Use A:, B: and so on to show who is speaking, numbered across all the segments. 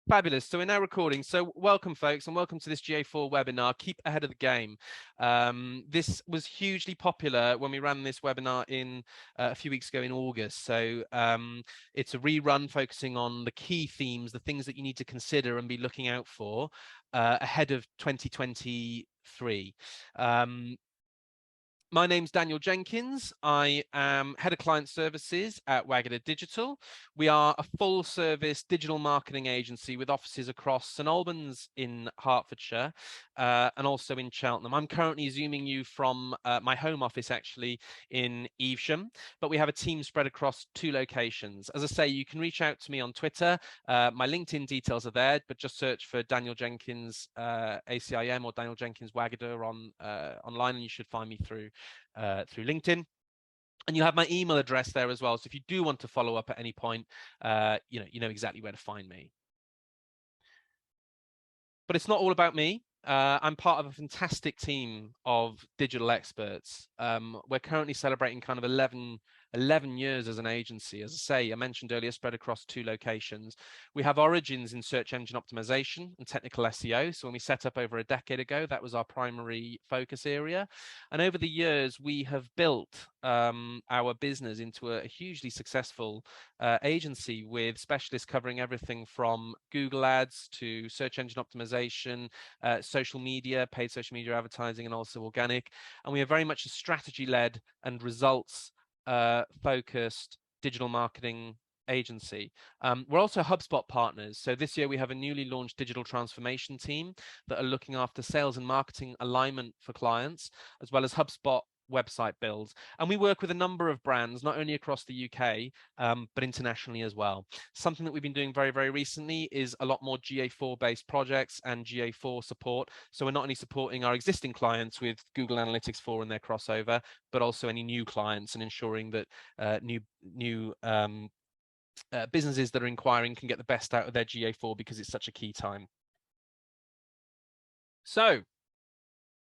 A: Fabulous. So we're now recording. So welcome, folks, and welcome to this GA4 webinar, Keep Ahead of the Game. This was hugely popular when we ran this webinar in a few weeks ago in August. So it's a rerun focusing on the key themes, the things that you need to consider and be looking out for ahead of 2023. My name's Daniel Jenkins. I am Head of Client Services at Waggadah Digital. We are a full-service digital marketing agency with offices across St Albans in Hertfordshire and also in Cheltenham. I'm currently Zooming you from my home office, actually, in Evesham, but we have a team spread across 2 locations. As I say, you can reach out to me on Twitter. My LinkedIn details are there, but just search for Daniel Jenkins ACIM or Daniel Jenkins Waggadah online, and you should find me through LinkedIn. And you have my email address there as well. So if you do want to follow up at any point, you know exactly where to find me. But it's not all about me. I'm part of a fantastic team of digital experts. We're currently celebrating kind of 11 years as an agency. As I say, I mentioned earlier, spread across 2 locations. We have origins in search engine optimization and technical SEO. So when we set up over a decade ago, that was our primary focus area. And over the years, we have built our business into a hugely successful agency with specialists covering everything from Google ads to search engine optimization, social media, paid social media advertising, and also organic. And we are very much a strategy-led and results focused digital marketing agency. We're also HubSpot partners. So this year we have a newly launched digital transformation team that are looking after sales and marketing alignment for clients, as well as HubSpot website builds. And we work with a number of brands, not only across the UK, but internationally as well. Something that we've been doing very, very recently is a lot more GA4 based projects and GA4 support. So we're not only supporting our existing clients with Google Analytics 4 and their crossover, but also any new clients and ensuring that new businesses that are inquiring can get the best out of their GA4 because it's such a key time. So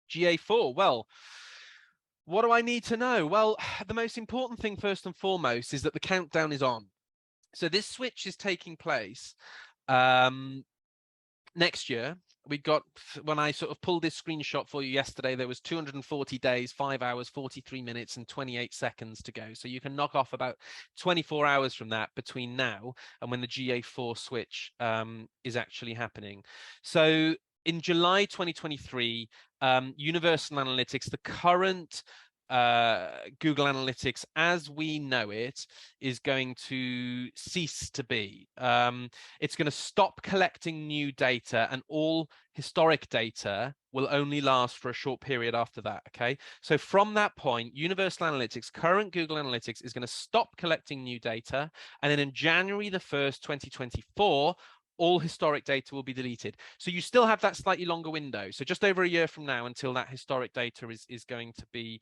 A: GA4, well, what do I need to know? Well, the most important thing first and foremost is that the countdown is on. So this switch is taking place next year. We got, when I sort of pulled this screenshot for you yesterday, there was 240 days, 5 hours, 43 minutes and 28 seconds to go. So you can knock off about 24 hours from that between now and when the GA4 switch is actually happening. So in July 2023, Universal Analytics, the current Google Analytics as we know it, is going to cease to be. It's going to stop collecting new data, and all historic data will only last for a short period after that. Okay, so from that point, Universal Analytics, current Google Analytics, is going to stop collecting new data, and then in January the 1st, 2024, all historic data will be deleted. So you still have that slightly longer window. So just over a year from now until that historic data is going to be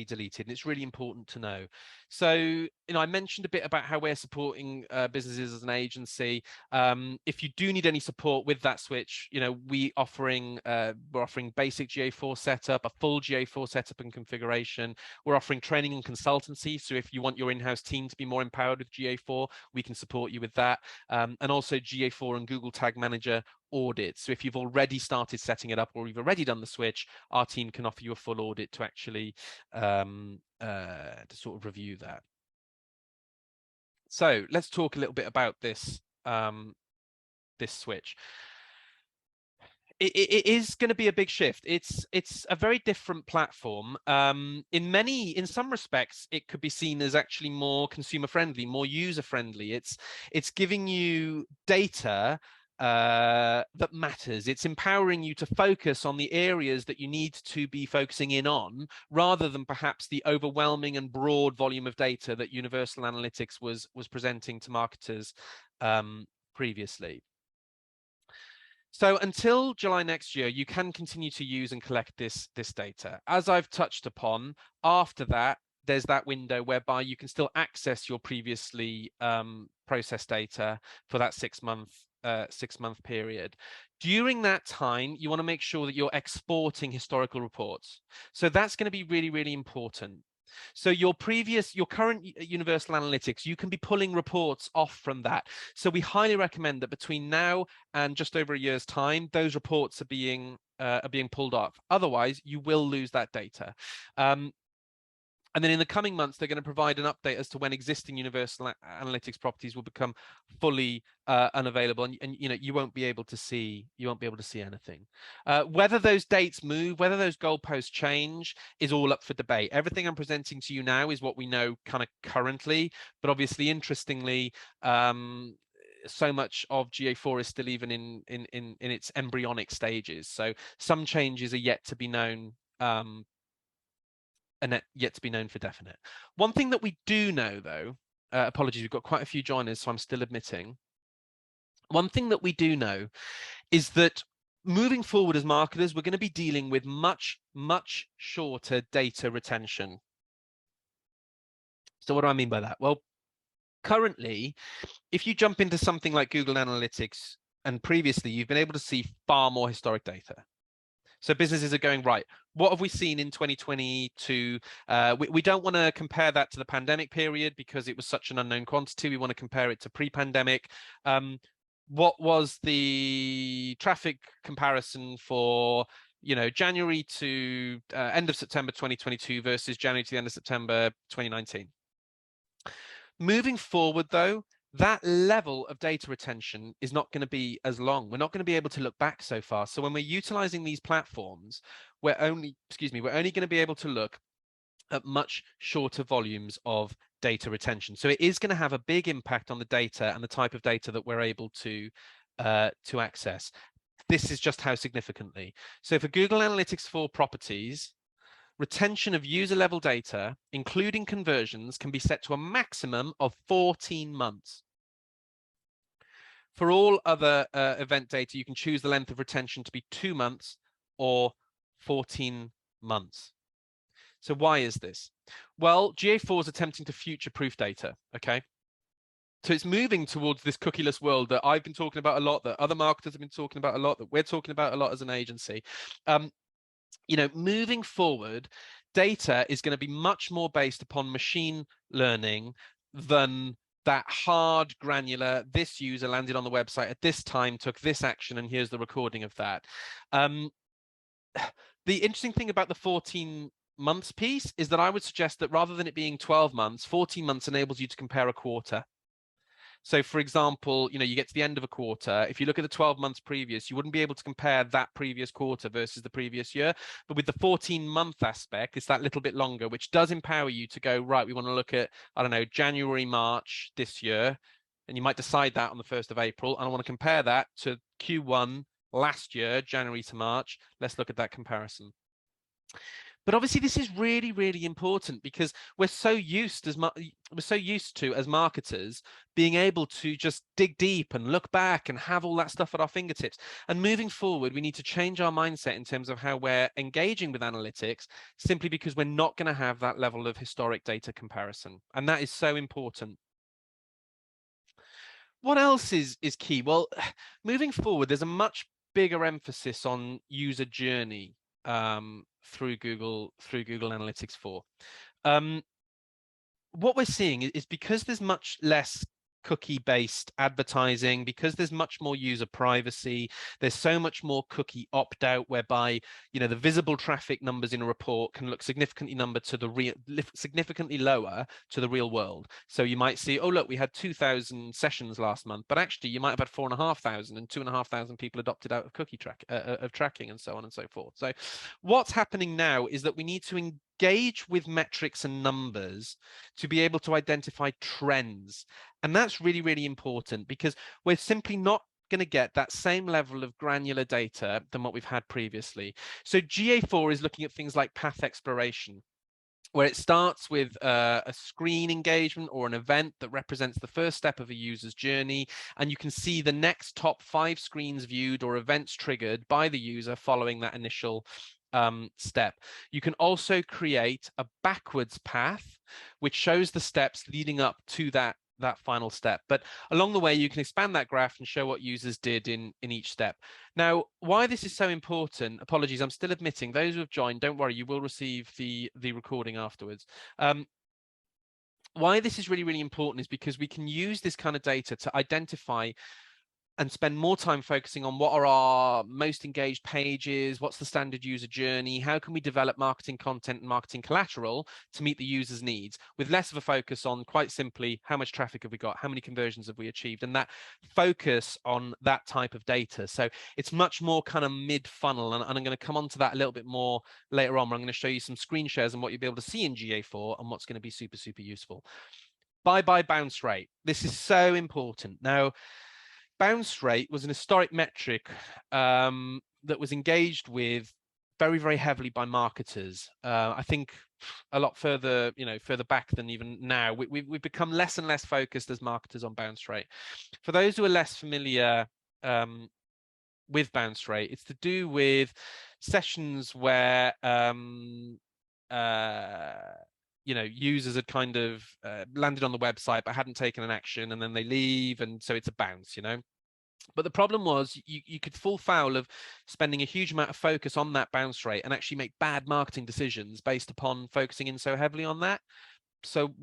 A: deleted, and it's really important to know. So, I mentioned a bit about how we're supporting businesses as an agency. If you do need any support with that switch, we're offering basic GA4 setup, a full GA4 setup and configuration. We're offering training and consultancy. So if you want your in-house team to be more empowered with GA4, we can support you with that. And also GA4 and Google Tag Manager audit. So if you've already started setting it up or you've already done the switch, our team can offer you a full audit to actually to sort of review that. So let's talk a little bit about this this switch. It is going to be a big shift. It's a very different platform. In some respects, it could be seen as actually more consumer friendly, more user friendly. It's giving you data that matters. It's empowering you to focus on the areas that you need to be focusing in on, rather than perhaps the overwhelming and broad volume of data that Universal Analytics was presenting to marketers previously. So until July next year, you can continue to use and collect this data. As I've touched upon, after that, there's that window whereby you can still access your previously processed data for that 6-month period. During that time, you want to make sure that you're exporting historical reports. So that's going to be really, really important. So your current Universal Analytics, you can be pulling reports off from that. So we highly recommend that between now and just over a year's time, those reports are being pulled off. Otherwise, you will lose that data. And then in the coming months, they're going to provide an update as to when existing Universal Analytics properties will become fully unavailable, and you won't be able to see anything. Whether those dates move, whether those goalposts change, is all up for debate. Everything I'm presenting to you now is what we know kind of currently, but obviously, interestingly, so much of GA4 is still even in its embryonic stages. So some changes are yet to be known. And yet to be known for definite. One thing that we do know, though, apologies, we've got quite a few joiners, so I'm still admitting. One thing that we do know is that moving forward as marketers, we're going to be dealing with much, much shorter data retention. So what do I mean by that? Well, currently, if you jump into something like Google Analytics, and previously you've been able to see far more historic data. So businesses are going, right, what have we seen in 2022? We don't want to compare that to the pandemic period because it was such an unknown quantity. We want to compare it to pre-pandemic. What was the traffic comparison for, January to end of September 2022 versus January to the end of September 2019? Moving forward, though, that level of data retention is not going to be as long. We're not going to be able to look back so far. So when we're utilizing these platforms, we're only going to be able to look at much shorter volumes of data retention. So it is going to have a big impact on the data and the type of data that we're able to access. This is just how significantly. So for Google Analytics 4 properties, retention of user-level data, including conversions, can be set to a maximum of 14 months. For all other event data, you can choose the length of retention to be 2 months or 14 months. So why is this? Well, GA4 is attempting to future-proof data, okay? So it's moving towards this cookieless world that I've been talking about a lot, that other marketers have been talking about a lot, that we're talking about a lot as an agency. Moving forward, data is going to be much more based upon machine learning than that hard, granular, this user landed on the website at this time, took this action, and here's the recording of that. The interesting thing about the 14 months piece is that I would suggest that rather than it being 12 months, 14 months enables you to compare a quarter. So for example, you get to the end of a quarter. If you look at the 12 months previous, you wouldn't be able to compare that previous quarter versus the previous year. But with the 14-month aspect, it's that little bit longer, which does empower you to go, right, we want to look at, I don't know, January, March this year. And you might decide that on the 1st of April. And I want to compare that to Q1 last year, January to March. Let's look at that comparison. But obviously, this is really, really important because we're so used to as marketers being able to just dig deep and look back and have all that stuff at our fingertips. And moving forward, we need to change our mindset in terms of how we're engaging with analytics, simply because we're not going to have that level of historic data comparison, and that is so important. What else is key? Well, moving forward, there's a much bigger emphasis on user journey through Google Analytics 4. What we're seeing is because there's much less cookie-based advertising, because there's much more user privacy, there's so much more cookie opt-out, whereby the visible traffic numbers in a report can look significantly lower to the real world. So you might see, oh look, we had 2,000 sessions last month, but actually you might have had 4,500 and 2,500 people adopted out of cookie tracking, and so on and so forth. So what's happening now is that we need to engage with metrics and numbers to be able to identify trends. And that's really, really important because we're simply not going to get that same level of granular data than what we've had previously. So GA4 is looking at things like path exploration, where it starts with a screen engagement or an event that represents the first step of a user's journey, and you can see the next top 5 screens viewed or events triggered by the user following that initial step. You can also create a backwards path, which shows the steps leading up to that that final step. But along the way, you can expand that graph and show what users did in each step. Now, why this is so important, apologies, I'm still admitting, those who have joined, don't worry, you will receive the recording afterwards. Why this is really, really important is because we can use this kind of data to identify and spend more time focusing on what are our most engaged pages, what's the standard user journey, how can we develop marketing content and marketing collateral to meet the user's needs, with less of a focus on, quite simply, how much traffic have we got, how many conversions have we achieved, and that focus on that type of data. So it's much more kind of mid-funnel, and I'm going to come on to that a little bit more later on, where I'm going to show you some screen shares and what you'll be able to see in GA4 and what's going to be super, super useful. Buy bounce rate. This is so important. Now, bounce rate was an historic metric that was engaged with very, very heavily by marketers. I think a lot further, further back than even now. We've become less and less focused as marketers on bounce rate. For those who are less familiar with bounce rate, it's to do with sessions where users had kind of landed on the website but hadn't taken an action, and then they leave, and so it's a bounce, But the problem was you could fall foul of spending a huge amount of focus on that bounce rate and actually make bad marketing decisions based upon focusing in so heavily on that. So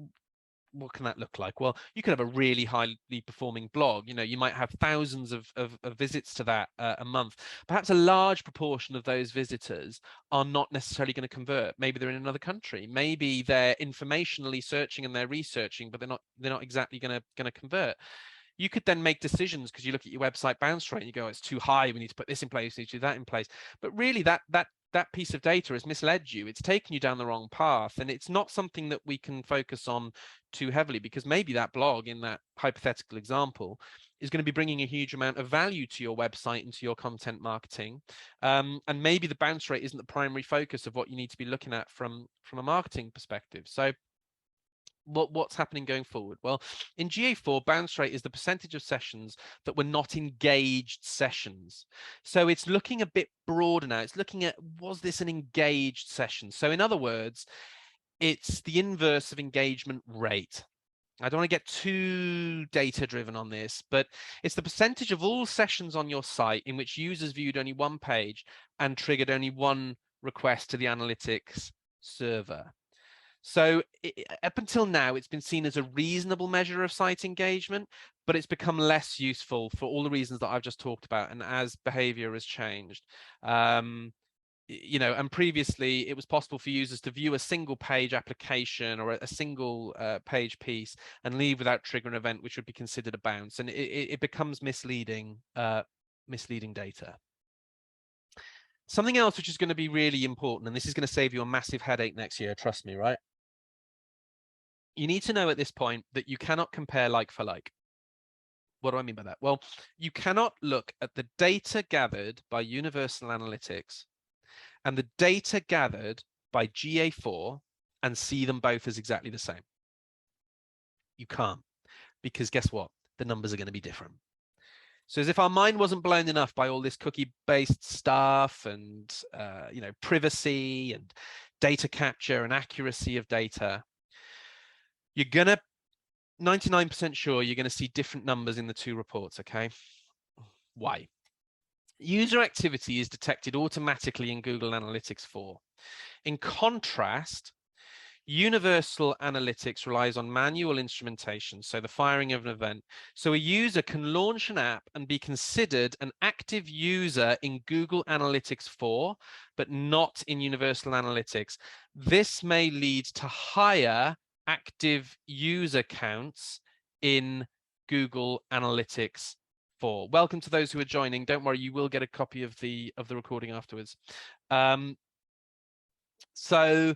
A: what can that look like? Well, you could have a really highly performing blog. You might have thousands of visits to that a month. Perhaps a large proportion of those visitors are not necessarily going to convert. Maybe they're in another country. Maybe they're informationally searching and they're researching, but they're not exactly going to convert. You could then make decisions because you look at your website bounce rate and you go, it's too high, we need to put this in place, we need to do that in place. But really that piece of data has misled you. It's taken you down the wrong path, and it's not something that we can focus on too heavily, because maybe that blog in that hypothetical example is going to be bringing a huge amount of value to your website and to your content marketing. And maybe the bounce rate isn't the primary focus of what you need to be looking at from a marketing perspective. So what's happening going forward? Well, in GA4, bounce rate is the percentage of sessions that were not engaged sessions. So it's looking a bit broader now. It's looking at, was this an engaged session? So in other words, it's the inverse of engagement rate. I don't want to get too data driven on this, but it's the percentage of all sessions on your site in which users viewed only one page and triggered only one request to the analytics server. So up until now, it's been seen as a reasonable measure of site engagement, but it's become less useful for all the reasons that I've just talked about, and as behavior has changed. And previously it was possible for users to view a single page application or a single page piece and leave without triggering an event, which would be considered a bounce, and it becomes misleading data. Something else which is going to be really important, and this is going to save you a massive headache next year, trust me, right? You need to know at this point that you cannot compare like for like. What do I mean by that? Well, you cannot look at the data gathered by Universal Analytics and the data gathered by GA4 and see them both as exactly the same. You can't, because guess what? The numbers are going to be different. So as if our mind wasn't blown enough by all this cookie-based stuff and privacy and data capture and accuracy of data, you're going to 99% sure you're going to see different numbers in the two reports, okay? Why? User activity is detected automatically in Google Analytics 4. In contrast, Universal Analytics relies on manual instrumentation, so the firing of an event. So a user can launch an app and be considered an active user in Google Analytics 4, but not in Universal Analytics. This may lead to higher active user counts in Google Analytics 4. Welcome to those who are joining. Don't worry, you will get a copy of the recording afterwards. So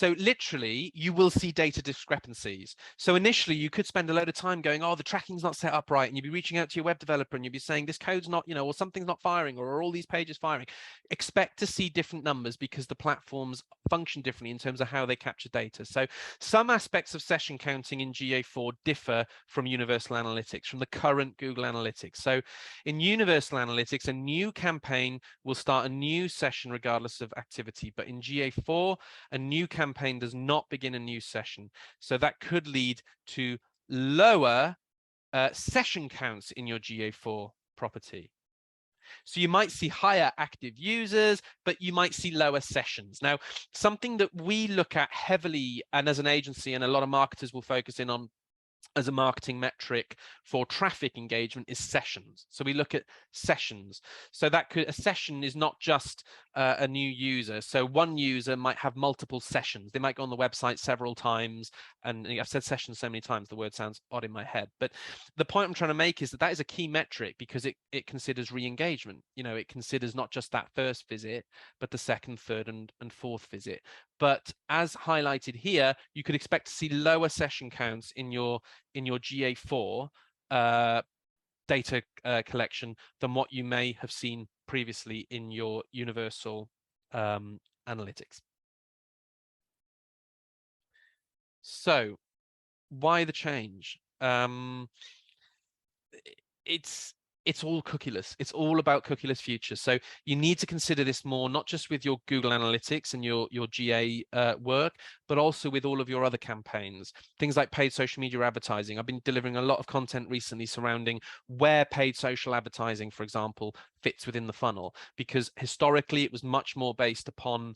A: literally you will see data discrepancies. So initially you could spend a load of time going, oh, the tracking's not set up right, and you'd be reaching out to your web developer and you'd be saying this code's not, or something's not firing, or are all these pages firing. Expect to see different numbers because the platforms function differently in terms of how they capture data. So some aspects of session counting in GA4 differ from Universal Analytics, from the current Google Analytics. So in Universal Analytics, a new campaign will start a new session regardless of activity, but in GA4, a new campaign does not begin a new session. So that could lead to lower session counts in your GA4 property. So you might see higher active users, but you might see lower sessions. Now, something that we look at heavily, and as an agency, and a lot of marketers will focus in on as a marketing metric for traffic engagement, is sessions. So we look at sessions. So a session is not just a new user. So one user might have multiple sessions. They might go on the website several times. And I've said sessions so many times, the word sounds odd in my head. But the point I'm trying to make is that is a key metric, because it considers re-engagement. It considers not just that first visit, but the second, third, and fourth visit. But as highlighted here, you could expect to see lower session counts in your GA4 data collection than what you may have seen previously in your universal analytics. So why the change? It's all cookieless. It's all about cookieless futures. So you need to consider this more, not just with your Google Analytics and your GA work, but also with all of your other campaigns. Things like paid social media advertising. I've been delivering a lot of content recently surrounding where paid social advertising, for example, fits within the funnel, because historically it was much more based upon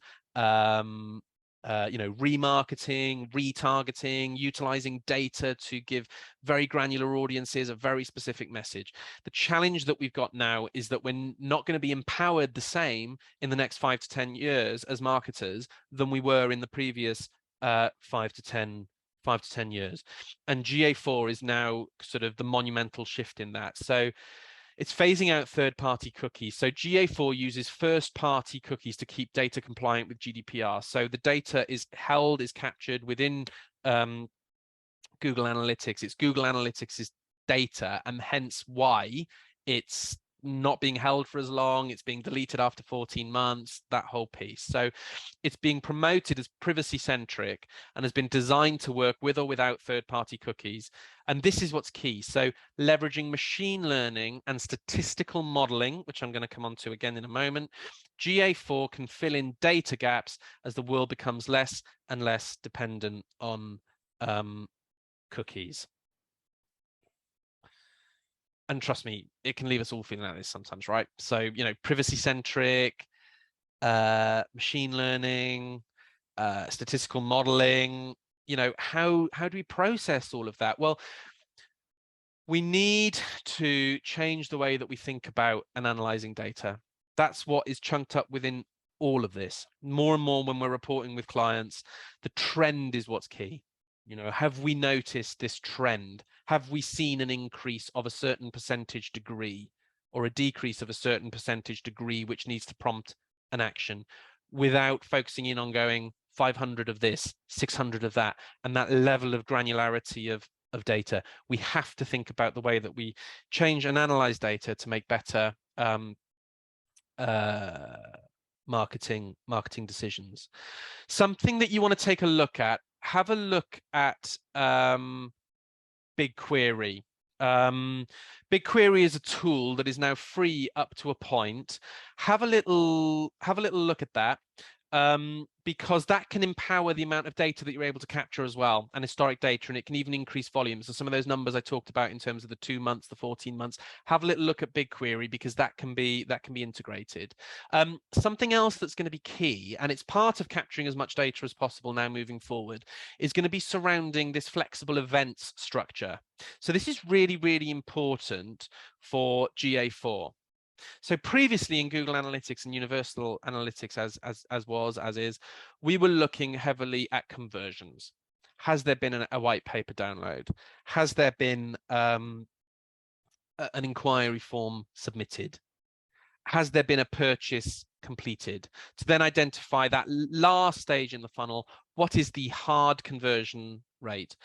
A: remarketing, retargeting, utilizing data to give very granular audiences a very specific message. The challenge that we've got now is that we're not going to be empowered the same in the next 5 to 10 years as marketers than we were in the previous 5 to 10 years. And GA4 is now sort of the monumental shift in that. So it's phasing out third-party cookies. So GA4 uses first-party cookies to keep data compliant with GDPR. So the data is captured within Google Analytics. It's Google Analytics' data, and hence why it's not being held for as long. It's being deleted after 14 months, that whole piece. So it's being promoted as privacy-centric and has been designed to work with or without third-party cookies. And this is what's key. So leveraging machine learning and statistical modeling, which I'm going to come on to again in a moment, GA4 can fill in data gaps as the world becomes less and less dependent on cookies. And trust me, it can leave us all feeling like this sometimes, right? So, privacy-centric, machine learning, statistical modeling, how do we process all of that? Well, we need to change the way that we think about and analyzing data. That's what is chunked up within all of this. More and more when we're reporting with clients, the trend is what's key. Have we noticed this trend? Have we seen an increase of a certain percentage degree or a decrease of a certain percentage degree, which needs to prompt an action, without focusing in on going 500 of this, 600 of that, and that level of granularity of data? We have to think about the way that we change and analyze data to make better marketing decisions. Something that you want to take a look at, have a look at BigQuery. BigQuery is a tool that is now free up to a point. Have a little look at that, because that can empower the amount of data that you're able to capture as well, and historic data, and it can even increase volumes. So some of those numbers I talked about in terms of the 2 months, the 14 months, have a little look at BigQuery, because that can be integrated. Something else that's going to be key, and it's part of capturing as much data as possible now moving forward, is going to be surrounding this flexible events structure. So this is really, really important for GA4. So previously in Google Analytics and Universal Analytics, as is, we were looking heavily at conversions. Has there been a white paper download? Has there been an inquiry form submitted? Has there been a purchase completed? To then identify that last stage in the funnel, what is the hard conversion rate?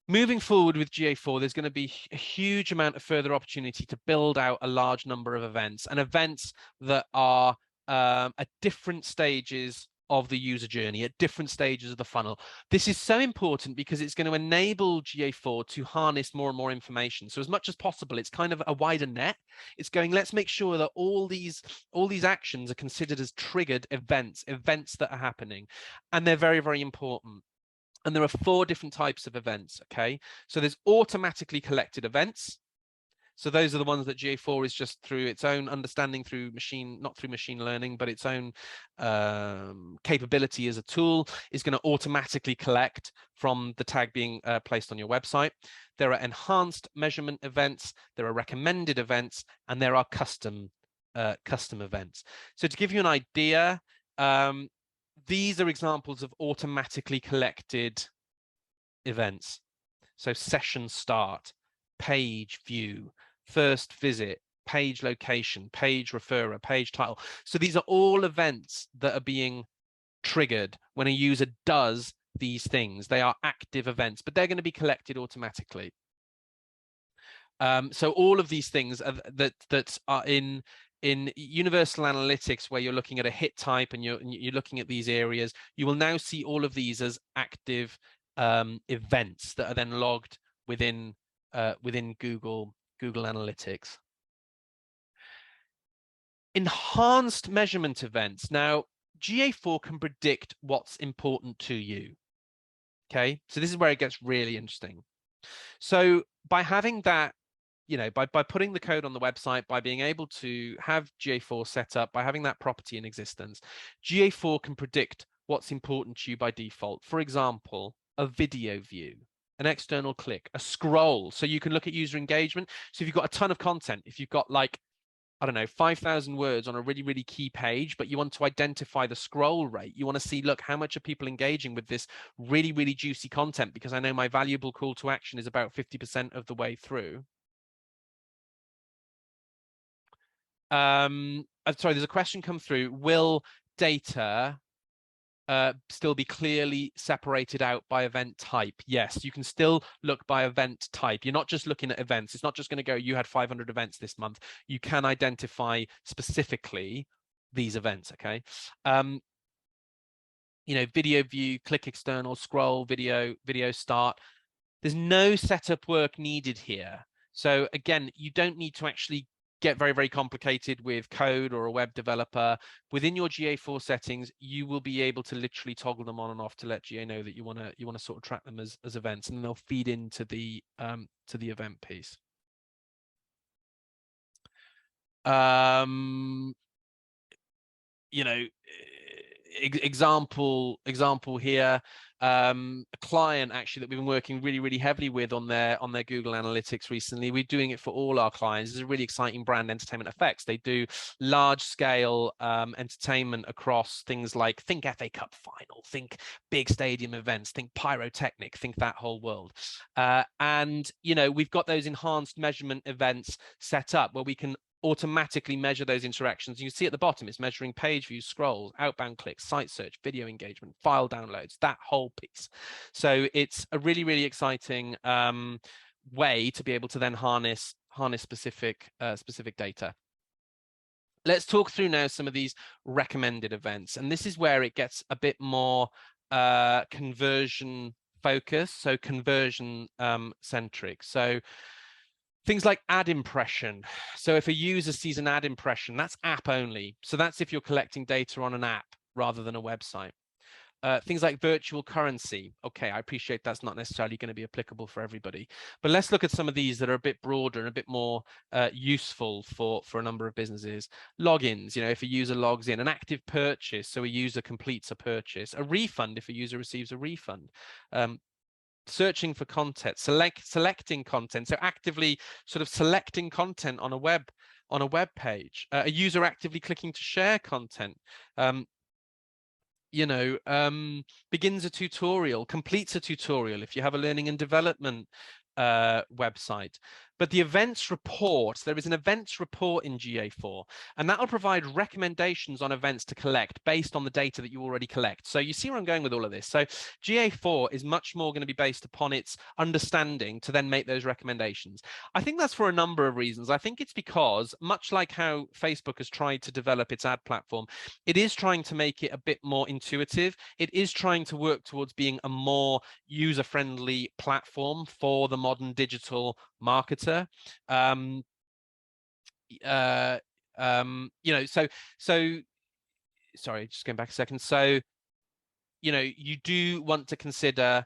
A: Moving forward with GA4, there's going to be a huge amount of further opportunity to build out a large number of events, and events that are at different stages of the user journey, at different stages of the funnel. This is so important because it's going to enable GA4 to harness more and more information. So as much as possible, it's kind of a wider net. It's going, let's make sure that all these actions are considered as triggered events that are happening, and they're very, very important. And there are 4 different types of events, okay? So there's automatically collected events. So those are the ones that GA4 is just through its own understanding, through not through machine learning, but its own capability as a tool, is going to automatically collect from the tag being placed on your website. There are enhanced measurement events, there are recommended events, and there are custom events. So to give you an idea, these are examples of automatically collected events. So session start, page view, first visit, page location, page referrer, page title. So these are all events that are being triggered when a user does these things. They are active events, but they're going to be collected automatically. So all of these things are, that are in universal analytics, where you're looking at a hit type and you're looking at these areas, you will now see all of these as active events that are then logged within Google Analytics. Enhanced measurement events. Now, GA4 can predict what's important to you. Okay, so this is where it gets really interesting. So by having that, by putting the code on the website, by being able to have GA4 set up, by having that property in existence, GA4 can predict what's important to you by default. For example, a video view, an external click, a scroll. So you can look at user engagement. So if you've got a ton of content, if you've got like, I don't know, 5,000 words on a really, really key page, but you want to identify the scroll rate. You want to see, look, how much are people engaging with this really, really juicy content? Because I know my valuable call to action is about 50% of the way through. Sorry, there's a question come through. Will data still be clearly separated out by event type? Yes, you can still look by event type. You're not just looking at events. It's not just going to go, you had 500 events this month. You can identify specifically these events, okay? Video view, click external, scroll, video start. There's no setup work needed here. So again, you don't need to actually get very, very complicated with code or a web developer. Within your GA4 settings, you will be able to literally toggle them on and off to let GA know that you want to sort of track them as events, and then they'll feed into the event piece. Example here, a client actually that we've been working really, really heavily with on their Google Analytics recently. We're doing it for all our clients. It's a really exciting brand, Entertainment Effects. They do large scale entertainment across things like, think FA Cup final, think big stadium events, think pyrotechnic, think that whole world. And we've got those enhanced measurement events set up where we can automatically measure those interactions. You can see at the bottom, it's measuring page views, scrolls, outbound clicks, site search, video engagement, file downloads, that whole piece. So it's a really, really exciting way to be able to then harness specific data. Let's talk through now some of these recommended events. And this is where it gets a bit more conversion focused, so conversion centric. So things like ad impression. So if a user sees an ad impression, that's app only. So that's if you're collecting data on an app rather than a website. Things like virtual currency. Okay, I appreciate that's not necessarily going to be applicable for everybody, but let's look at some of these that are a bit broader and a bit more useful for a number of businesses. Logins, if a user logs in, an active purchase, so a user completes a purchase, a refund if a user receives a refund. Searching for content, selecting content, so actively sort of selecting content on a web page, a user actively clicking to share content, begins a tutorial, completes a tutorial if you have a learning and development website. But the events report, there is an events report in GA4, and that will provide recommendations on events to collect based on the data that you already collect. So you see where I'm going with all of this. So GA4 is much more going to be based upon its understanding to then make those recommendations. I think that's for a number of reasons. I think it's because, much like how Facebook has tried to develop its ad platform, it is trying to make it a bit more intuitive. It is trying to work towards being a more user-friendly platform for the modern digital marketer. So sorry, just going back a second. So you know, you do want to consider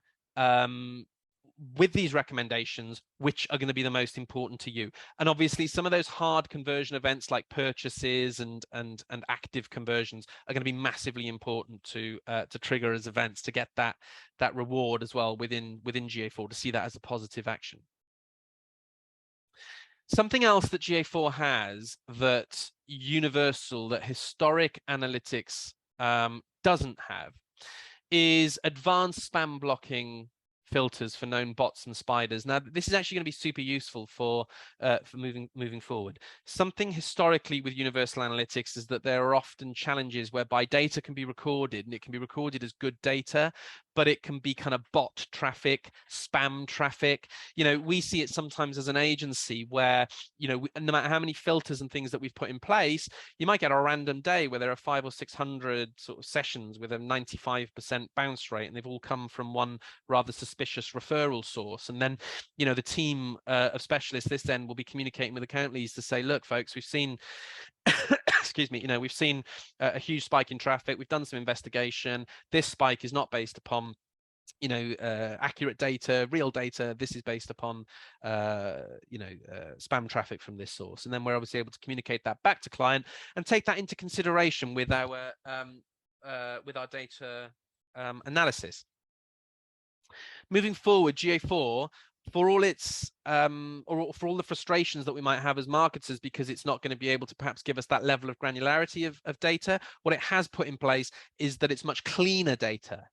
A: with these recommendations, which are going to be the most important to you. And obviously some of those hard conversion events like purchases and active conversions are going to be massively important to trigger as events to get that reward as well within GA4, to see that as a positive action. Something else that GA4 has that universal, that historic analytics doesn't have, is advanced spam blocking filters for known bots and spiders. Now, this is actually going to be super useful for moving forward. Something historically with universal analytics is that there are often challenges whereby data can be recorded, and it can be recorded as good data, but it can be kind of bot traffic, spam traffic. You know, we see it sometimes as an agency where, you know, no matter how many filters and things that we've put in place, you might get a random day where there are 500 or 600 sort of sessions with a 95% bounce rate, and they've all come from one rather suspicious referral source. And then, you know, the team of specialists this end will be communicating with account leads to say, look, folks, we've seen excuse me, you know, we've seen a huge spike in traffic. We've done some investigation. This spike is not based upon, you know, accurate data, real data. This is based upon, you know, spam traffic from this source. And then we're obviously able to communicate that back to client and take that into consideration with our data analysis. Moving forward, GA4, for all its or for all the frustrations that we might have as marketers, because it's not going to be able to perhaps give us that level of granularity of data, what it has put in place is that it's much cleaner data.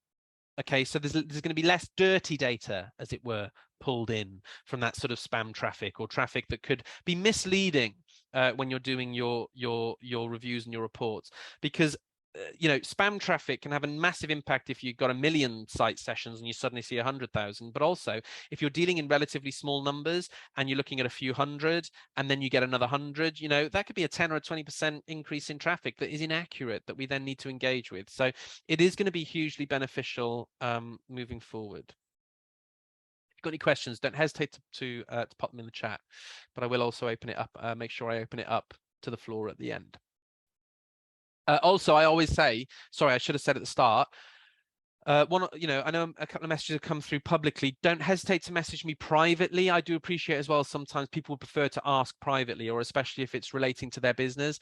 A: Okay, so there's going to be less dirty data, as it were, pulled in from that sort of spam traffic or traffic that could be misleading when you're doing your reviews and your reports, because you know, spam traffic can have a massive impact if you've got 1 million site sessions and you suddenly see 100,000. But also, if you're dealing in relatively small numbers and you're looking at a few hundred, and then you get another 100, you know, that could be a 10 or a 20% increase in traffic that is inaccurate that we then need to engage with. So it is going to be hugely beneficial moving forward. If you've got any questions, don't hesitate to pop them in the chat. But I will also open it up. Make sure I open it up to the floor at the end. Also, I always say, sorry, I should have said at the start, you know, I know a couple of messages have come through publicly. Don't hesitate to message me privately. I do appreciate as well, sometimes people would prefer to ask privately, or especially if it's relating to their business.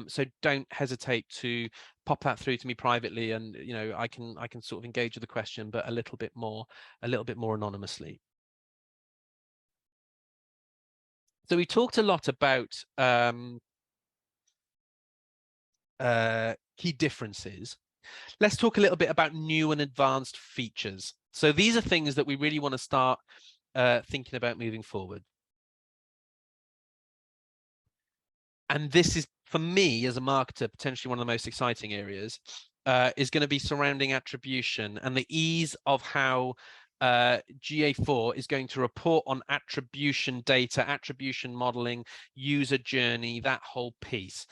A: So don't hesitate to pop that through to me privately, and you know, I can sort of engage with the question, but a little bit more anonymously. So we talked a lot about key differences. Let's talk a little bit about new and advanced features. So these are things that we really want to start thinking about moving forward. And this is, for me as a marketer, potentially one of the most exciting areas, is going to be surrounding attribution and the ease of how GA4 is going to report on attribution data, attribution modeling, user journey, that whole piece.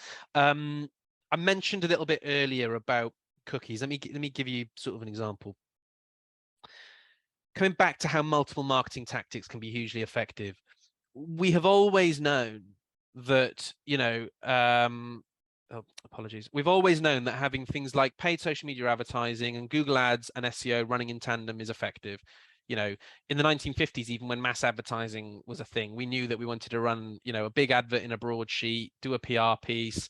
A: I mentioned a little bit earlier about cookies. Let me give you sort of an example. Coming back to how multiple marketing tactics can be hugely effective, we have always known that, you know, apologies. We've always known that having things like paid social media advertising and Google Ads and SEO running in tandem is effective. You know, in the 1950s, even when mass advertising was a thing, we knew that we wanted to run, you know, a big advert in a broadsheet, do a PR piece,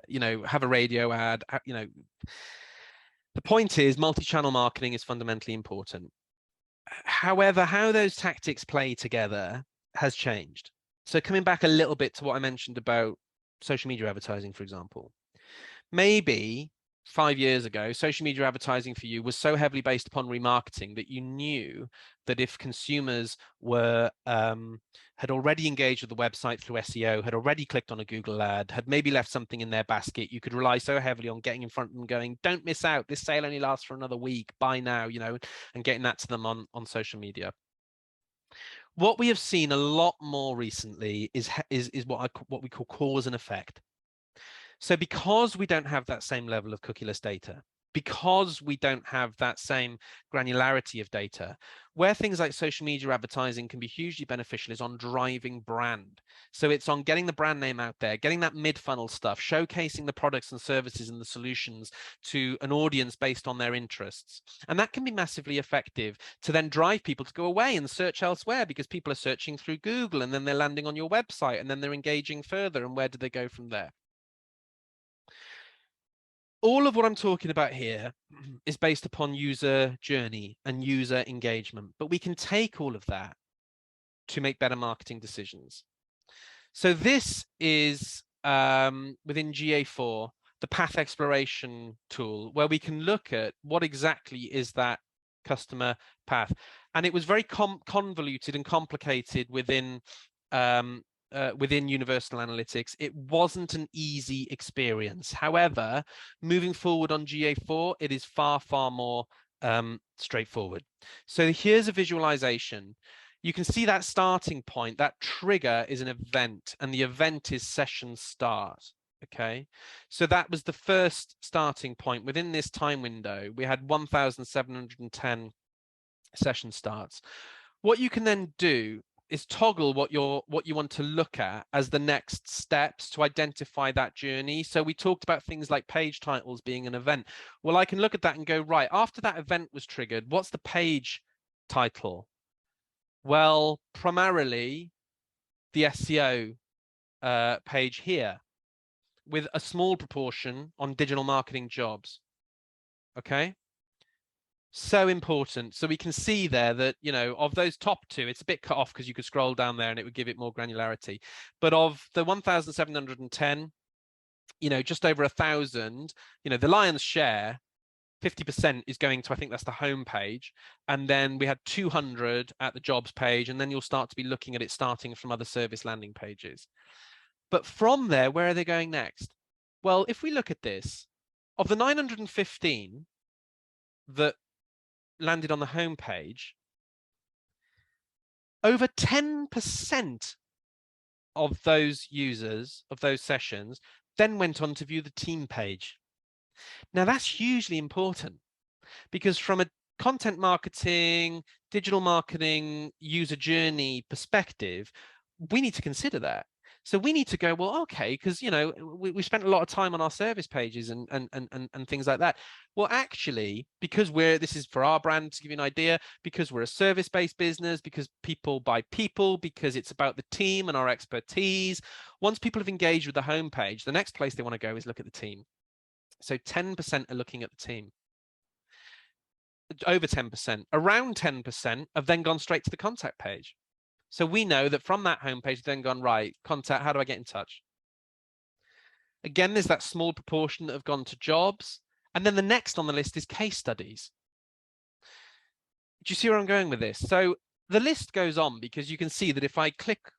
A: you know, have a radio ad, you know. The point is, multi-channel marketing is fundamentally important. However, how those tactics play together has changed. So coming back a little bit to what I mentioned about social media advertising, for example, maybe 5 years ago, social media advertising for you was so heavily based upon remarketing that you knew that if consumers were had already engaged with the website through SEO, had already clicked on a Google ad, had maybe left something in their basket, you could rely so heavily on getting in front of them, going, don't miss out, this sale only lasts for another week, buy now, you know, and getting that to them on social media. What we have seen a lot more recently is what we call cause and effect. So because we don't have that same level of cookieless data, because we don't have that same granularity of data. Where things like social media advertising can be hugely beneficial is on driving brand. So it's on getting the brand name out there, getting that mid-funnel stuff, showcasing the products and services and the solutions to an audience based on their interests. And that can be massively effective to then drive people to go away and search elsewhere, because people are searching through Google and then they're landing on your website and then they're engaging further. And where do they go from there? All of what I'm talking about here is based upon user journey and user engagement, but we can take all of that to make better marketing decisions. So this is within GA4, the path exploration tool, where we can look at what exactly is that customer path. And it was very convoluted and complicated within Universal Analytics. It wasn't an easy experience. However, moving forward on GA4, it is far, far more straightforward. So here's a visualization. You can see that starting point, that trigger is an event, and the event is session start. Okay, so that was the first starting point. Within this time window, we had 1,710 session starts. What you can then do is toggle what you want to look at as the next steps to identify that journey. So we talked about things like page titles being an event. Well, I can look at that and go, right, after that event was triggered, what's the page title? Well, primarily the SEO page here, with a small proportion on digital marketing jobs. Okay. So important. So we can see there that, you know, of those top two, it's a bit cut off because you could scroll down there and it would give it more granularity. But of the 1,710, you know, just over 1,000, you know, the lion's share, 50% is going to, I think that's the home page. And then we had 200 at the jobs page. And then you'll start to be looking at it starting from other service landing pages. But from there, where are they going next? Well, if we look at this, of the 915 that landed on the home page, over 10% of those users, of those sessions, then went on to view the team page. Now, that's hugely important, because from a content marketing, digital marketing, user journey perspective, we need to consider that. So we need to go, well, okay, because, you know, we spent a lot of time on our service pages and things like that. Well, actually, because this is for our brand, to give you an idea, because we're a service-based business, because people buy people, because it's about the team and our expertise. Once people have engaged with the homepage, the next place they want to go is look at the team. So 10% are looking at the team. Over 10%, around 10% have then gone straight to the contact page. So we know that from that homepage, then gone, right, contact, how do I get in touch? Again, there's that small proportion that have gone to jobs. And then the next on the list is case studies. Do you see where I'm going with this? So the list goes on, because you can see that if I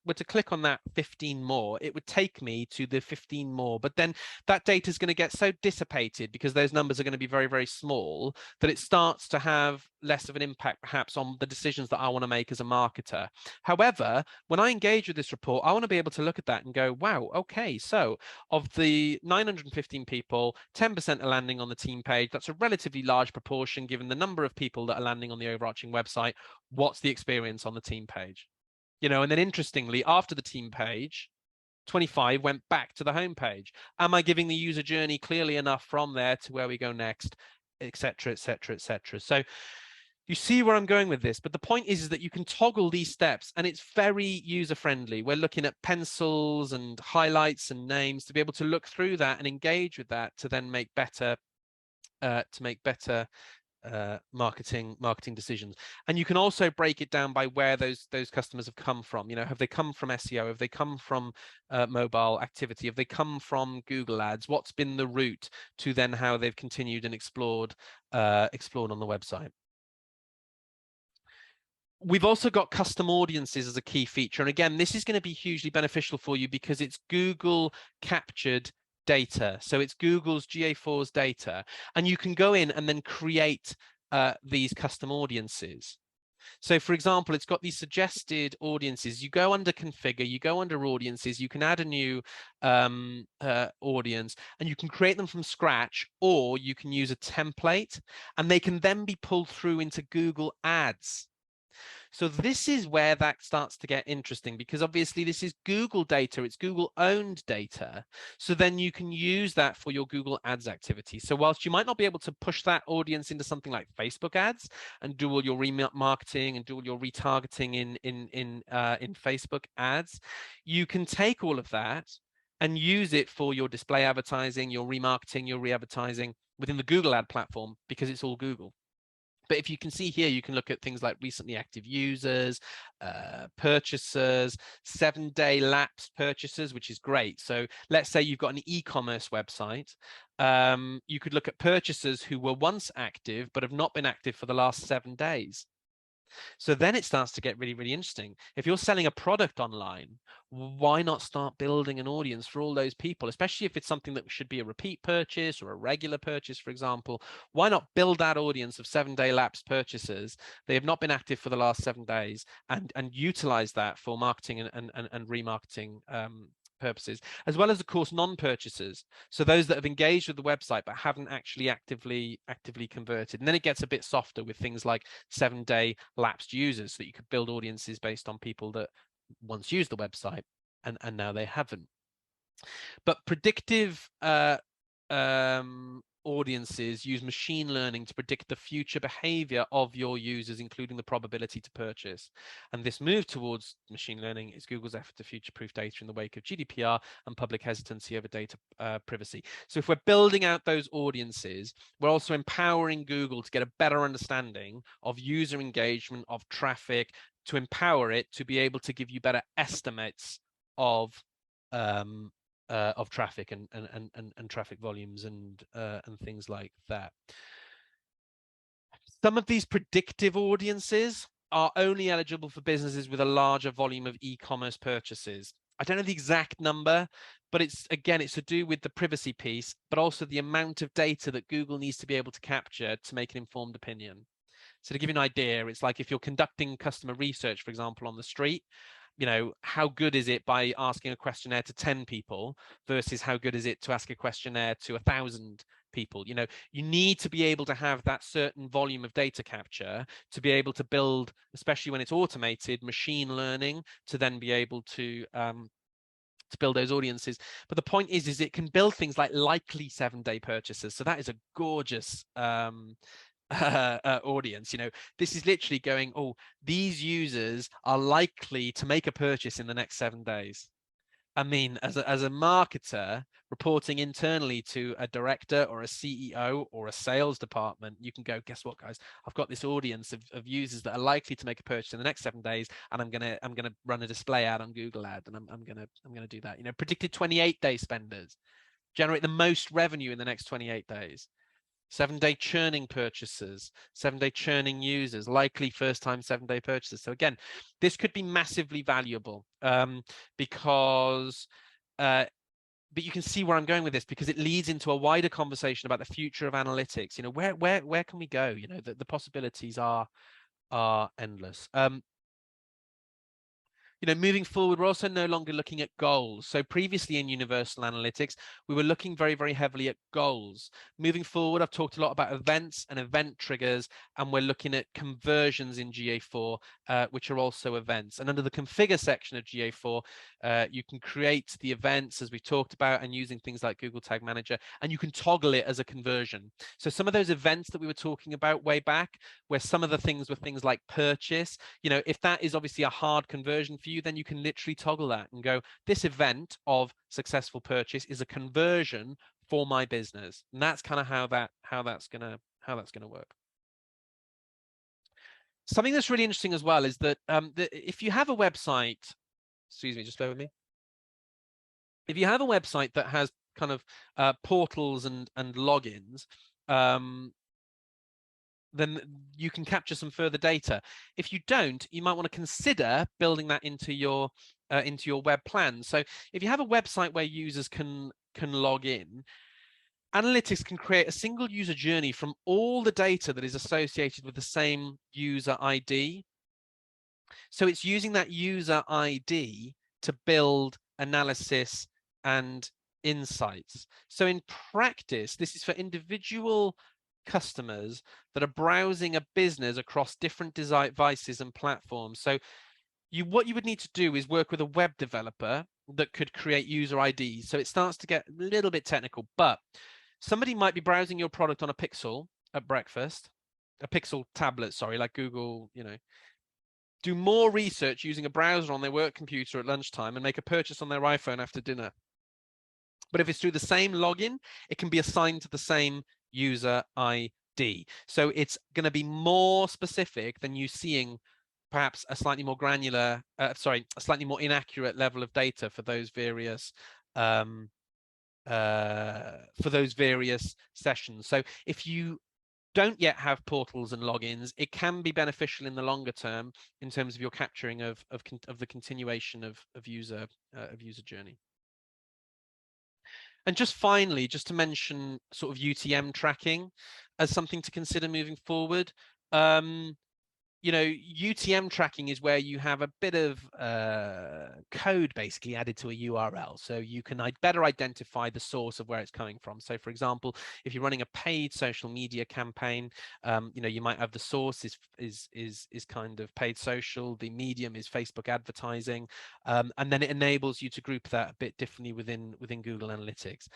A: were to click on that 15 more, it would take me to the 15 more. But then that data is going to get so dissipated, because those numbers are going to be very, very small, that it starts to have less of an impact perhaps on the decisions that I want to make as a marketer. However, when I engage with this report, I want to be able to look at that and go, wow, okay, so of the 915 people, 10% are landing on the team page. That's a relatively large proportion given the number of people that are landing on the overarching website. What's the experience on the team page? You know, and then interestingly, after the team page, 25 went back to the home page. Am I giving the user journey clearly enough from there to where we go next, et cetera, et cetera, et cetera? So you see where I'm going with this, but the point is that you can toggle these steps, and it's very user-friendly. We're looking at pencils and highlights and names to be able to look through that and engage with that to then make better marketing decisions. And you can also break it down by where those customers have come from. You know, have they come from SEO? Have they come from mobile activity? Have they come from Google ads? What's been the route to then how they've continued and explored on the website? We've also got custom audiences as a key feature. And again, this is going to be hugely beneficial for you because it's Google captured data. So it's Google's GA4's data. And you can go in and then create these custom audiences. So for example, it's got these suggested audiences. You go under configure, you go under audiences, you can add a new audience, and you can create them from scratch, or you can use a template, and they can then be pulled through into Google Ads. So this is where that starts to get interesting, because obviously this is Google data, it's Google owned data. So then you can use that for your Google Ads activity. So whilst you might not be able to push that audience into something like Facebook ads and do all your remarketing and do all your retargeting in Facebook ads, you can take all of that and use it for your display advertising, your remarketing, your re-advertising within the Google ad platform, because it's all Google. But if you can see here, you can look at things like recently active users, purchasers, 7-day lapsed purchasers, which is great. So let's say you've got an e-commerce website. You could look at purchasers who were once active, but have not been active for the last 7 days. So then it starts to get really, really interesting. If you're selling a product online, why not start building an audience for all those people, especially if it's something that should be a repeat purchase or a regular purchase, for example? Why not build that audience of 7-day lapsed purchasers? They have not been active for the last 7 days, and utilize that for marketing and remarketing purposes, as well as, of course, non-purchasers. So those that have engaged with the website but haven't actually actively converted. And then it gets a bit softer with things like 7-day lapsed users, so that you could build audiences based on people that once used the website and now they haven't. But predictive audiences use machine learning to predict the future behavior of your users, including the probability to purchase. And this move towards machine learning is Google's effort to future-proof data in the wake of GDPR and public hesitancy over data privacy. So if we're building out those audiences, we're also empowering Google to get a better understanding of user engagement, of traffic, to empower it to be able to give you better estimates of traffic and traffic volumes and things like that. Some of these predictive audiences are only eligible for businesses with a larger volume of e-commerce purchases. I don't know the exact number, but it's to do with the privacy piece, but also the amount of data that Google needs to be able to capture to make an informed opinion. So to give you an idea, it's like if you're conducting customer research, for example, on the street, how good is it by asking a questionnaire to 10 people versus how good is it to ask a questionnaire to 1,000 people? You need to be able to have that certain volume of data capture to be able to build, especially when it's automated, machine learning to then be able to build those audiences. But the point is it can build things like likely 7-day purchases. So that is a gorgeous audience. This is literally going, oh, these users are likely to make a purchase in the next 7 days. I mean, as a marketer reporting internally to a director or a CEO or a sales department, you can go, guess what, guys? I've got this audience of users that are likely to make a purchase in the next 7 days, and I'm gonna run a display ad on Google Ad, and I'm gonna do that. Predicted 28-day spenders generate the most revenue in the next 28 days. 7-day churning purchasers, 7-day churning users, likely first-time 7-day purchasers. So again, this could be massively valuable because, but you can see where I'm going with this, because it leads into a wider conversation about the future of analytics. Where can we go? The possibilities are endless. Moving forward, we're also no longer looking at goals. So previously in Universal Analytics, we were looking very, very heavily at goals. Moving forward, I've talked a lot about events and event triggers, and we're looking at conversions in GA4, which are also events. And under the configure section of GA4, you can create the events, as we've talked about, and using things like Google Tag Manager, and you can toggle it as a conversion. So some of those events that we were talking about way back, where some of the things were things like purchase, if that is obviously a hard conversion for you, then you can literally toggle that and go, this event of successful purchase is a conversion for my business. And that's kind of how that's gonna work. Something that's really interesting as well is that if you have a website, excuse me, just bear with me. If you have a website that has kind of portals and logins, then you can capture some further data. If you don't, you might want to consider building that into your web plan. So if you have a website where users can log in, analytics can create a single user journey from all the data that is associated with the same user ID So it's using that user ID to build analysis and insights. So in practice, this is for individual customers that are browsing a business across different devices and platforms. So what you would need to do is work with a web developer that could create user IDs. So it starts to get a little bit technical, but somebody might be browsing your product on a Pixel at breakfast, a Pixel tablet, sorry, like Google, do more research using a browser on their work computer at lunchtime and make a purchase on their iPhone after dinner. But if it's through the same login, it can be assigned to the same user ID. So it's going to be more specific than you seeing perhaps a slightly more granular, a slightly more inaccurate level of data for those various sessions. So if you don't yet have portals and logins, it can be beneficial in the longer term in terms of your capturing of the continuation of user journey. And just finally, just to mention sort of UTM tracking as something to consider moving forward. UTM tracking is where you have a bit of code basically added to a URL, so you can better identify the source of where it's coming from. So for example, if you're running a paid social media campaign, you might have the source is kind of paid social, the medium is Facebook advertising, and then it enables you to group that a bit differently within Google Analytics.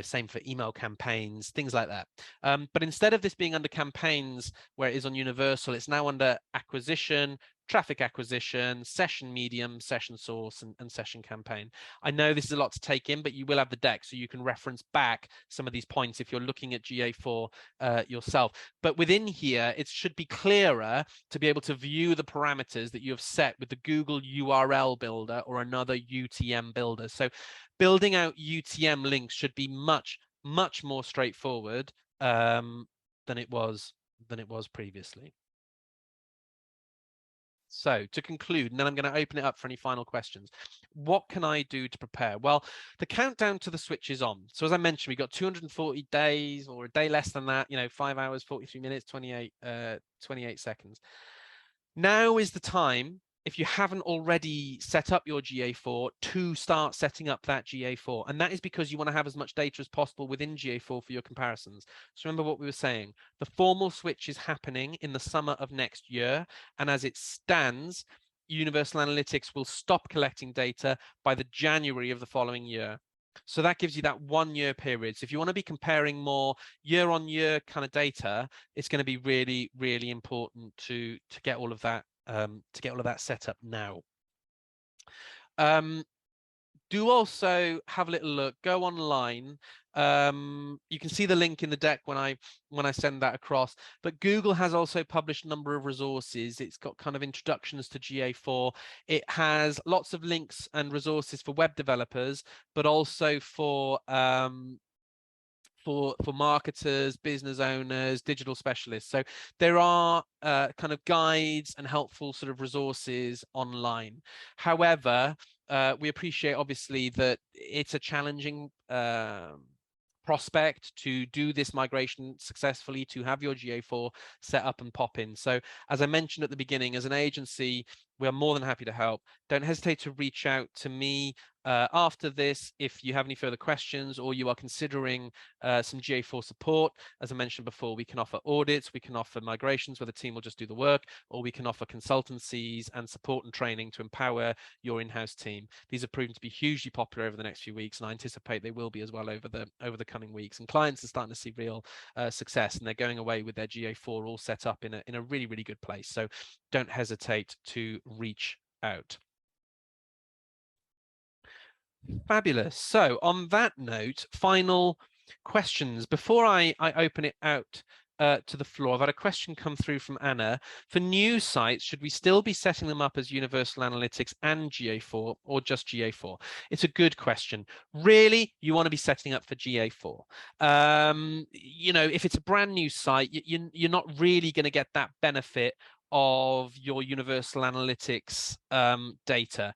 A: Same for email campaigns, things like that. But instead of this being under campaigns where it is on Universal, it's now under acquisition, traffic acquisition, session medium, session source, and session campaign. I know this is a lot to take in, but you will have the deck so you can reference back some of these points if you're looking at GA4 yourself. But within here, it should be clearer to be able to view the parameters that you have set with the Google URL builder or another UTM builder. So building out UTM links should be much, much more straightforward than it was previously. So to conclude, and then I'm going to open it up for any final questions. What can I do to prepare? Well, the countdown to the switch is on. So as I mentioned, we've got 240 days or a day less than that, 5 hours, 43 minutes, 28 seconds. Now is the time, if you haven't already set up your GA4, to start setting up that GA4. And that is because you want to have as much data as possible within GA4 for your comparisons. So remember what we were saying, the formal switch is happening in the summer of next year. And as it stands, Universal Analytics will stop collecting data by the January of the following year. So that gives you that 1 year period. So if you want to be comparing more year on year kind of data, it's going to be really, really important to get all of that set up now. Do also have a little look, go online. You can see the link in the deck when I send that across, but Google has also published a number of resources. It's got kind of introductions to GA4. It has lots of links and resources for web developers, but also for marketers, business owners, digital specialists. So there are kind of guides and helpful sort of resources online. However, we appreciate obviously that it's a challenging prospect to do this migration successfully, to have your GA4 set up and pop in. So as I mentioned at the beginning, as an agency, we are more than happy to help. Don't hesitate to reach out to me after this if you have any further questions or you are considering some GA4 support. As I mentioned before, we can offer audits, we can offer migrations where the team will just do the work, or we can offer consultancies and support and training to empower your in-house team. These have proven to be hugely popular over the next few weeks, and I anticipate they will be as well over the coming weeks. And clients are starting to see real success, and they're going away with their GA4 all set up in a really, really good place. So don't hesitate to reach out. Fabulous. So on that note, final questions. Before I open it out to the floor, I've had a question come through from Anna. For new sites, should we still be setting them up as Universal Analytics and GA4 or just GA4? It's a good question. Really, you want to be setting up for GA4. If it's a brand new site, you're not really going to get that benefit of your Universal Analytics data.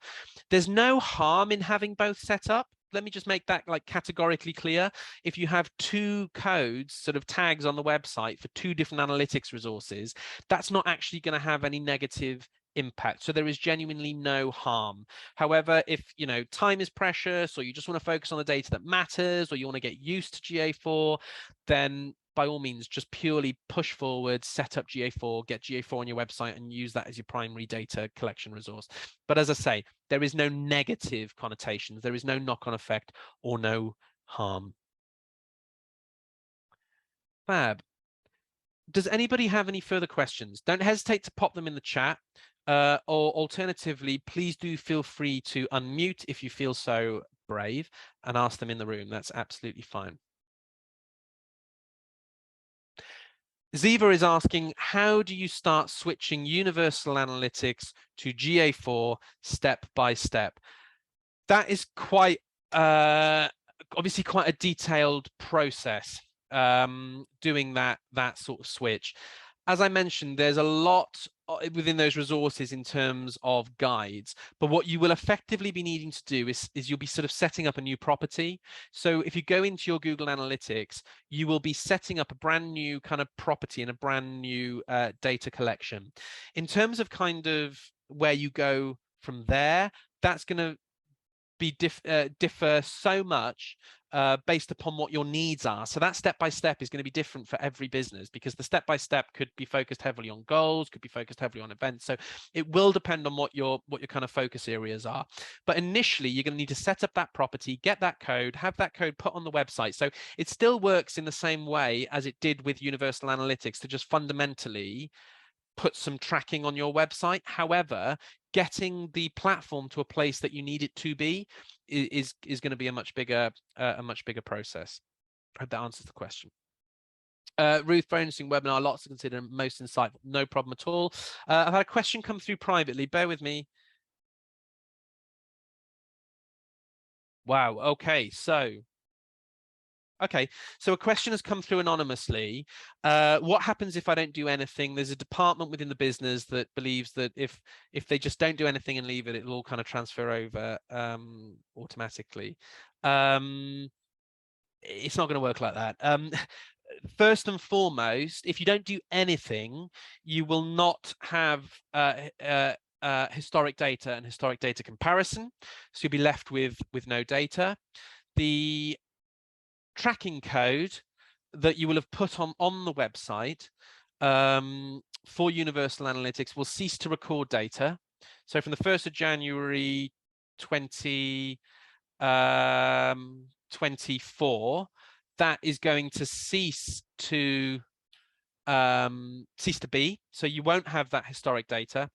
A: There's no harm in having both set up. Let me just make that categorically clear. If you have two codes, sort of tags on the website for two different analytics resources, that's not actually going to have any negative impact. So there is genuinely no harm. However, if time is precious, or you just want to focus on the data that matters, or you want to get used to GA4, then by all means, just purely push forward, set up GA4, get GA4 on your website, and use that as your primary data collection resource. But as I say, there is no negative connotations. There is no knock-on effect or no harm. Fab. Does anybody have any further questions? Don't hesitate to pop them in the chat. Or alternatively, please do feel free to unmute if you feel so brave and ask them in the room. That's absolutely fine. Ziva is asking, how do you start switching Universal Analytics to GA4 step by step? That is quite, obviously quite a detailed process, doing that sort of switch. As I mentioned, there's a lot within those resources in terms of guides, but what you will effectively be needing to do is you'll be sort of setting up a new property. So if you go into your Google Analytics, you will be setting up a brand new kind of property and a brand new data collection. In terms of kind of where you go from there, that's going to be differ so much based upon what your needs are. So that step by step is going to be different for every business, because the step by step could be focused heavily on goals, could be focused heavily on events. So it will depend on what your kind of focus areas are. But initially, you're going to need to set up that property, get that code, have that code put on the website. So it still works in the same way as it did with Universal Analytics, to just fundamentally put some tracking on your website. However, getting the platform to a place that you need it to be is going to be a much bigger process. I hope that answers the question. Ruth, very interesting webinar, lots to consider, most insightful. No problem at all. I've had a question come through privately. Bear with me. Wow. Okay. So a question has come through anonymously. What happens if I don't do anything? There's a department within the business that believes that if they just don't do anything and leave it, it'll all kind of transfer over automatically. It's not going to work like that. First and foremost, if you don't do anything, you will not have historic data and historic data comparison. So you'll be left with no data. The tracking code that you will have put on the website for Universal Analytics will cease to record data. So from the 1st of January 2024, that is going to cease to be. So you won't have that historic data.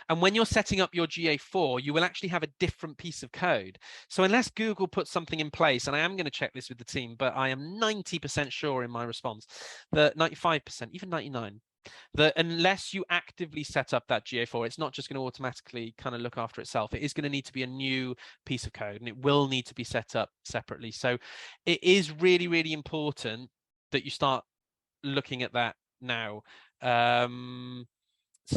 A: And when you're setting up your GA4, you will actually have a different piece of code. So unless Google puts something in place, and I am going to check this with the team, but I am 90% sure in my response, that 95%, even 99, that unless you actively set up that GA4, it's not just going to automatically kind of look after itself. It is going to need to be a new piece of code, and it will need to be set up separately. So it is really, really important that you start looking at that now.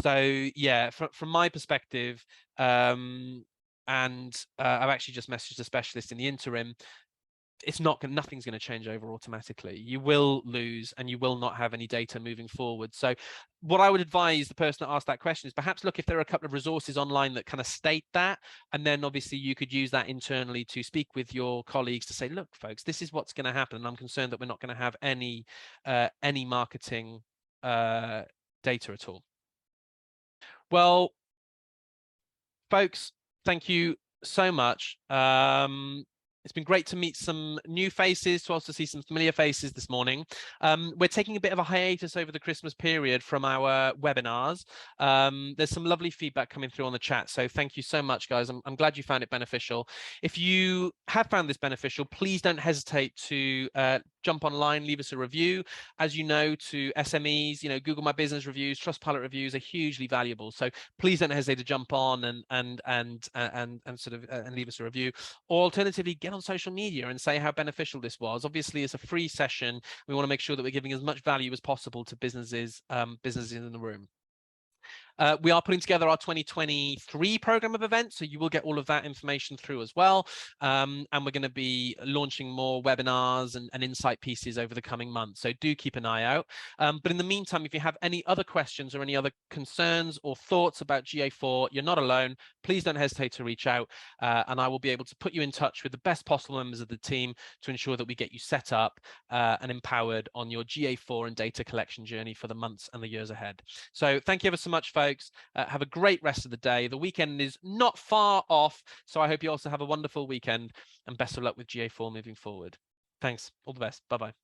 A: So yeah, from my perspective, and I've actually just messaged a specialist in the interim, nothing's going to change over automatically. You will lose, and you will not have any data moving forward. So what I would advise the person that asked that question is perhaps look if there are a couple of resources online that kind of state that, and then obviously you could use that internally to speak with your colleagues to say, look, folks, this is what's going to happen, and I'm concerned that we're not going to have any marketing data at all. Well, folks, thank you so much. It's been great to meet some new faces, to also see some familiar faces this morning. We're taking a bit of a hiatus over the Christmas period from our webinars. There's some lovely feedback coming through on the chat, so thank you so much, guys. I'm glad you found it beneficial. If you have found this beneficial, please don't hesitate to jump online, leave us a review. As you know, to SMEs, Google My Business reviews, Trustpilot reviews are hugely valuable. So please don't hesitate to jump on and leave us a review. Or alternatively, get on social media and say how beneficial this was. Obviously, it's a free session. We want to make sure that we're giving as much value as possible to businesses in the room. We are putting together our 2023 program of events, so you will get all of that information through as well. And we're going to be launching more webinars and insight pieces over the coming months, so do keep an eye out. But in the meantime, if you have any other questions or any other concerns or thoughts about GA4, you're not alone. Please don't hesitate to reach out, and I will be able to put you in touch with the best possible members of the team to ensure that we get you set up and empowered on your GA4 and data collection journey for the months and the years ahead. So thank you ever so much, folks. Have a great rest of the day. The weekend is not far off, so I hope you also have a wonderful weekend, and best of luck with GA4 moving forward. Thanks. All the best. Bye-bye.